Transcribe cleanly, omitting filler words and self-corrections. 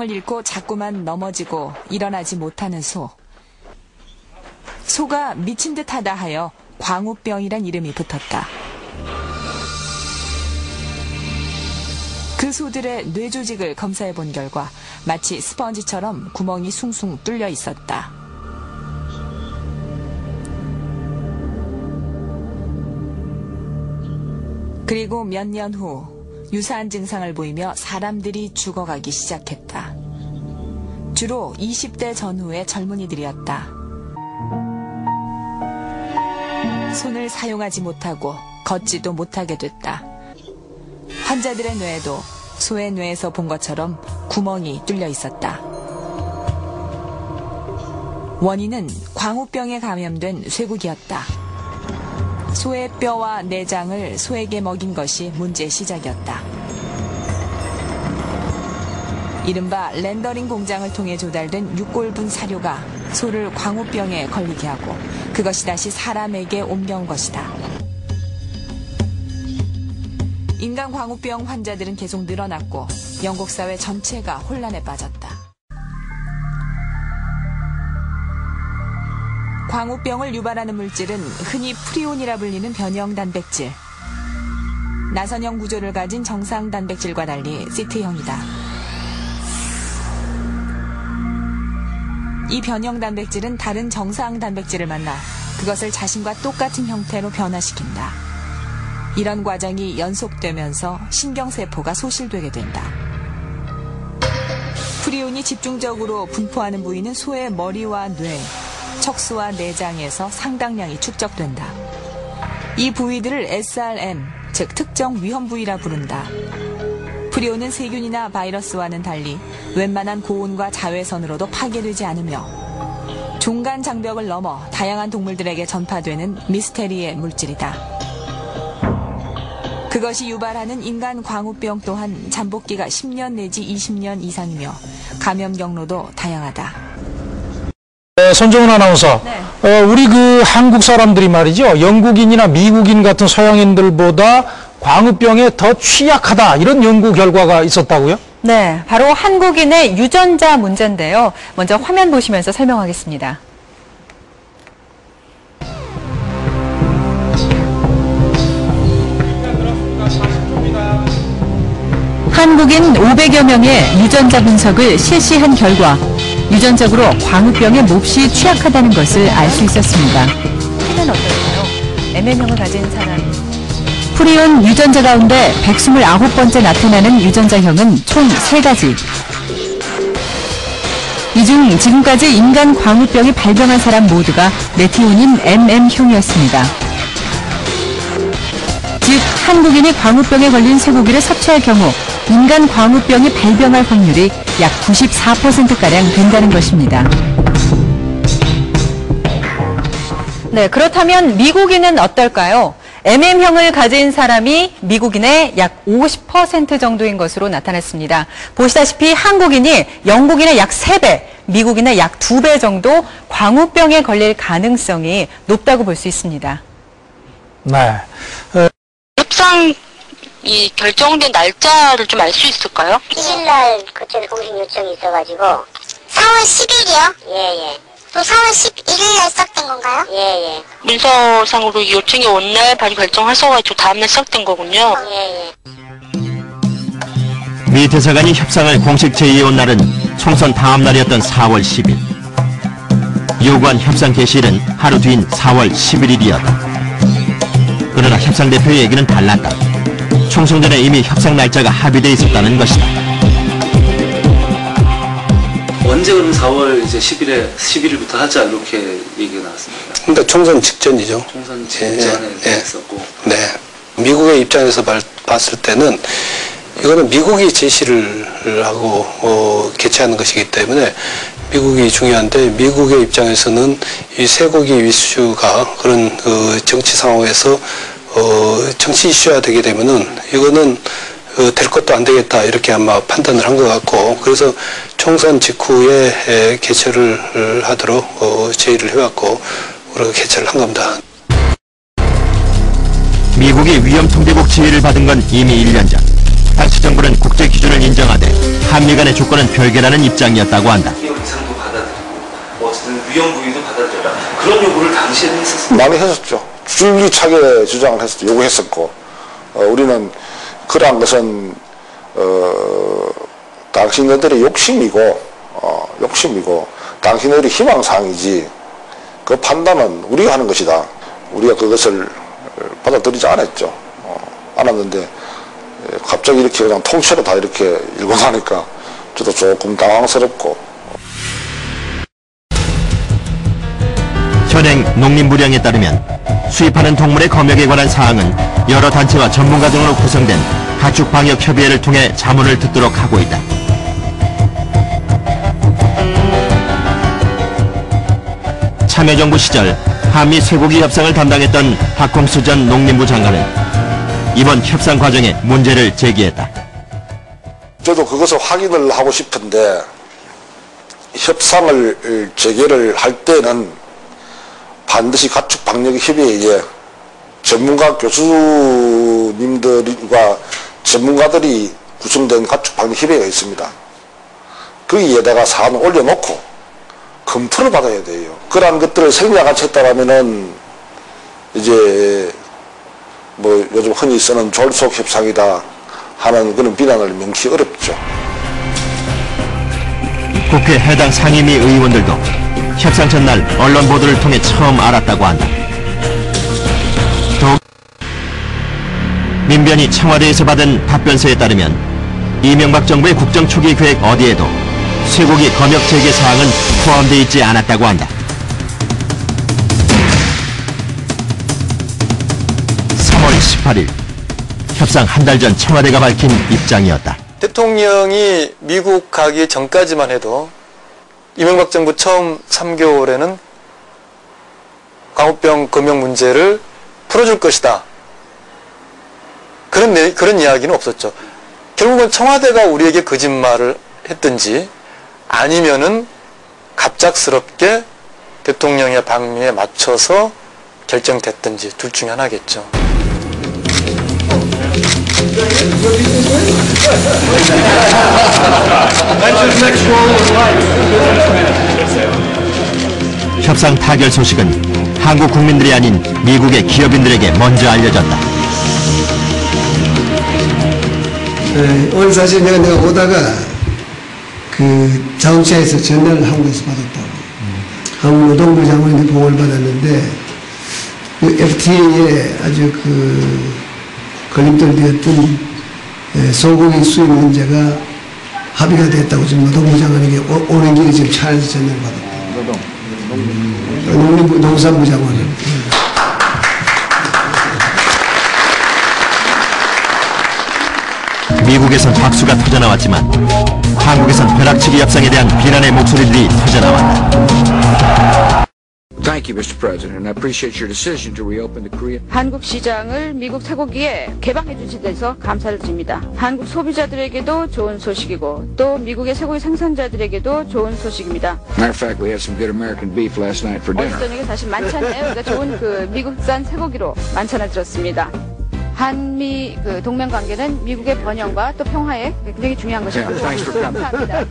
균형을 잃고 자꾸만 넘어지고 일어나지 못하는 소. 소가 미친 듯하다 하여 광우병이란 이름이 붙었다. 그 소들의 뇌 조직을 검사해 본 결과 마치 스펀지처럼 구멍이 숭숭 뚫려 있었다. 그리고 몇 년 후 유사한 증상을 보이며 사람들이 죽어가기 시작했다. 주로 20대 전후의 젊은이들이었다. 손을 사용하지 못하고 걷지도 못하게 됐다. 환자들의 뇌에도 소의 뇌에서 본 것처럼 구멍이 뚫려 있었다. 원인은 광우병에 감염된 쇠국이었다. 소의 뼈와 내장을 소에게 먹인 것이 문제의 시작이었다. 이른바 렌더링 공장을 통해 조달된 육골분 사료가 소를 광우병에 걸리게 하고 그것이 다시 사람에게 옮겨온 것이다. 인간 광우병 환자들은 계속 늘어났고 영국 사회 전체가 혼란에 빠졌다. 광우병을 유발하는 물질은 흔히 프리온이라 불리는 변형 단백질. 나선형 구조를 가진 정상 단백질과 달리 시트형이다. 이 변형 단백질은 다른 정상 단백질을 만나 그것을 자신과 똑같은 형태로 변화시킨다. 이런 과정이 연속되면서 신경세포가 소실되게 된다. 프리온이 집중적으로 분포하는 부위는 소의 머리와 뇌, 척수와 내장에서 상당량이 축적된다. 이 부위들을 SRM, 즉 특정 위험 부위라 부른다. 프리온은 세균이나 바이러스와는 달리 웬만한 고온과 자외선으로도 파괴되지 않으며 종간 장벽을 넘어 다양한 동물들에게 전파되는 미스테리의 물질이다. 그것이 유발하는 인간 광우병 또한 잠복기가 10년 내지 20년 이상이며 감염 경로도 다양하다. 손정은 아나운서, 네. 우리 한국 사람들이 말이죠, 영국인이나 미국인 같은 서양인들보다 광우병에 더 취약하다, 이런 연구 결과가 있었다고요? 네, 바로 한국인의 유전자 문제인데요. 먼저 화면 보시면서 설명하겠습니다. 한국인 500여 명의 유전자 분석을 실시한 결과 유전적으로 광우병에 몹시 취약하다는 것을 알 수 있었습니다. T는 어떨까요? MN형을 가진 사람. 프리온 유전자 가운데 129번째 나타나는 유전자형은 총 3가지. 이 중 지금까지 인간 광우병이 발병한 사람 모두가 메티오닌 MM형이었습니다. 즉, 한국인이 광우병에 걸린 쇠고기를 섭취할 경우 인간 광우병이 발병할 확률이 약 94%가량 된다는 것입니다. 네, 그렇다면 미국인은 어떨까요? MM형을 가진 사람이 미국인의 약 50% 정도인 것으로 나타났습니다. 보시다시피 한국인이 영국인의 약 3배, 미국인의 약 2배 정도 광우병에 걸릴 가능성이 높다고 볼 수 있습니다. 네. 협상이 결정된 날짜를 좀 알 수 있을까요? 10일 그쪽에 공식 요청이 있어가지고 4월 10일이요? 예예. 또 4월 11일날 시작된 건가요? 예예. 문서상으로 요청이 온 날 바로 결정하셔가지고 다음날 시작된 거군요. 예예. 미 대사관이 협상을 공식 제의해온 날은 총선 다음 날이었던 4월 10일. 요구한 협상 개시일은 하루 뒤인 4월 11일이었다. 그러나 협상 대표의 얘기는 달랐다. 총선 전에 이미 협상 날짜가 합의돼 있었다는 것이다. 언제 그럼 4월 이제 11일부터 하자 이렇게 얘기가 나왔습니다. 그러니까 총선 직전이죠. 총선 직전에 했었고. 네. 미국의 입장에서 봤을 때는 이거는 미국이 제시를 하고 개최하는 것이기 때문에 미국이 중요한데 미국의 입장에서는 이 쇠고기 이슈가 그런 정치 상황에서 정치 이슈화 되게 되면은 이거는 될 것도 안 되겠다 이렇게 아마 판단을 한 것 같고 그래서 총선 직후에 개최를 하도록 제의를 해왔고 우리가 개최를 한 겁니다. 미국이 위험통제국 지휘를 받은 건 이미 1년 전. 당시 정부는 국제 기준을 인정하되 한미 간의 조건은 별개라는 입장이었다고 한다. 6개월 이상도 받아들이고 어쨌든 위험 부위도 받아들여라. 그런 요구를 당시에는 했었어요. 많이 했었죠. 줄기차게 주장을 했었죠. 요구했었고 우리는 그러한 것은 당신네들의 욕심이고 당신네들의 희망사항이지 그 판단은 우리가 하는 것이다. 우리가 그것을 받아들이지 않았죠. 않았는데 갑자기 이렇게 그냥 통째로 다 이렇게 읽고 나니까 저도 조금 당황스럽고. 현행 농림부령에 따르면 수입하는 동물의 검역에 관한 사항은 여러 단체와 전문가 등으로 구성된 가축방역협의회를 통해 자문을 듣도록 하고 있다. 참여정부 시절 한미 쇠고기 협상을 담당했던 박홍수 전 농림부 장관은 이번 협상 과정에 문제를 제기했다. 저도 그것을 확인을 하고 싶은데 협상을 재개를 할 때는 반드시 가축방역협의회에 전문가 교수님들과 전문가들이 구성된 가축방역협의회가 있습니다. 거기에다가 사안을 올려놓고 검토를 받아야 돼요. 그러한 것들을 생략같이 했다라면은 이제 뭐 요즘 흔히 쓰는 졸속 협상이다 하는 그런 비난을 명시 어렵죠. 국회 해당 상임위 의원들도 협상 전날 언론 보도를 통해 처음 알았다고 한다. 더욱 민변이 청와대에서 받은 답변서에 따르면 이명박 정부의 국정 초기 계획 어디에도 쇠고기 검역 재개 사항은 포함되어 있지 않았다고 한다. 3월 18일 협상 한 달 전 청와대가 밝힌 입장이었다. 대통령이 미국 가기 전까지만 해도 이명박 정부 처음 3개월에는 광우병 검역 문제를 풀어줄 것이다. 그런 이야기는 없었죠. 결국은 청와대가 우리에게 거짓말을 했든지 아니면은 갑작스럽게 대통령의 방미에 맞춰서 결정됐든지 둘 중에 하나겠죠. 협상 타결 소식은 한국 국민들이 아닌 미국의 기업인들에게 먼저 알려졌다. 오늘 사실 내가 오다가 그 자동차에서 전화를 한국에서 받았다고. 한국 노동부 장관한테 보고를 받았는데 그 FTA에 아주 그 걸림돌 되었던 소고기 수입 문제가 합의가 됐다고 지금 노동부 장관에게 오는 길에 지금 차에서 전화를 받았다. 농림부 농산부 장관은. 미국에선 박수가 터져나왔지만 한국에선 벼락치기 협상에 대한 비난의 목소리들이 터져나왔다. 한국 시장을 미국 쇠고기에 개방해 주신 데서 감사를 드립니다. 한국 소비자들에게도 좋은 소식이고 또 미국의 쇠고기 생산자들에게도 좋은 소식입니다. 오늘 저녁에 사실 만찬에 우리가 좋은 그 미국산 쇠고기로 만찬을 들었습니다. 한미 그 동맹 관계는 미국의 번영과 또 평화에 굉장히 중요한 것입니다. 감사합니다.